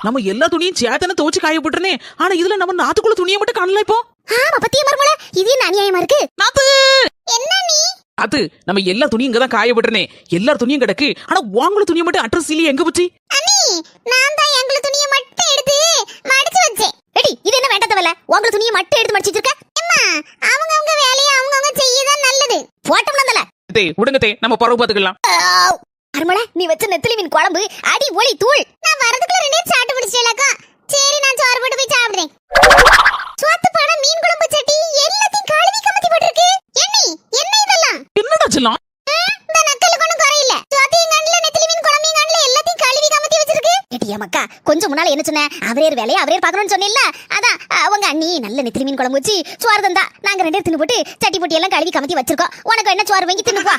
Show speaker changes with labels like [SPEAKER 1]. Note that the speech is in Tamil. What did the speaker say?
[SPEAKER 1] நம்ம எல்லா துணியும் சேத்தன துவச்சு காய போட்டுறனே. ஆனா இதுல நம்ம நாத்துக்குள்ள துணியை மட்டும் காணல. இப்போ
[SPEAKER 2] ஆமா பத்திய மர்மல, இது என்ன அநியாயமா இருக்கு?
[SPEAKER 1] நாத்து
[SPEAKER 2] என்ன நீ?
[SPEAKER 1] அது நம்ம எல்லா துணியும் இங்கதான் காய போட்டுறனே. எல்லா துணியும் கிடக்கு. ஆனா உங்கள துணியை மட்டும் அட்ரஸ் இல்லையே, எங்க போச்சு?
[SPEAKER 2] அண்ணி, நான் தான் எங்கள துணியை மட்டும் எடுத்து மடிச்சு வச்சேன். எடி, இது என்ன வேண்டதவல? உங்கள துணியை மட்டும் எடுத்து மடிச்சிட்டு இருக்க? அம்மா, அவங்க வேலையை அவங்க செய்யதான் நல்லது. போட்டோம்னதல.
[SPEAKER 1] டேய் உடுங்கதே, நம்ம பரவ பாத்துக்கலாம்.
[SPEAKER 2] மர்மல, நீ வச்ச நெத்திலி மீன் குழம்பு அடி ஒளி தூள். நான் வரதுக்குள்ள ரெண்டே சாப்பிட்டு முடிச்சேலக்கா. சரி, நான் சோறு போட்டு போய் சாப்பிடுறேன். சோத்து பாட மீன் குழம்பு சட்டி எல்லாத்தையும் கழுவி கமத்தி போட்டுருக்கு. என்ன இதெல்லாம்?
[SPEAKER 1] என்னடா செல்லம்?
[SPEAKER 2] இந்த நக்கலுக்கு ஒண்ணும் குறையில்ல. சோத்தையும் கண்ணுல நெத்திலி மீன் குழம்பையும் கண்ணுல எல்லாத்தையும் கழுவி கமத்தி வச்சிருக்கு. ஏடி மக்கா, கொஞ்சம் முன்னால என்ன சொன்ன? அவரே வேலையை அவரே பார்க்கணும்னு சொன்னேல்ல. அதான் அவங்க அண்ணி நல்ல நெத்திலி மீன் குழம்பு வச்சு சோறு தந்தா. நாங்க ரெண்டு தின்னு போட்டு சட்டி போட்டி எல்லாம் கழுவி கமத்தி வச்சிருக்கோம். உனக்கு என்ன சோறு வாங்கி தின்னுப்பா.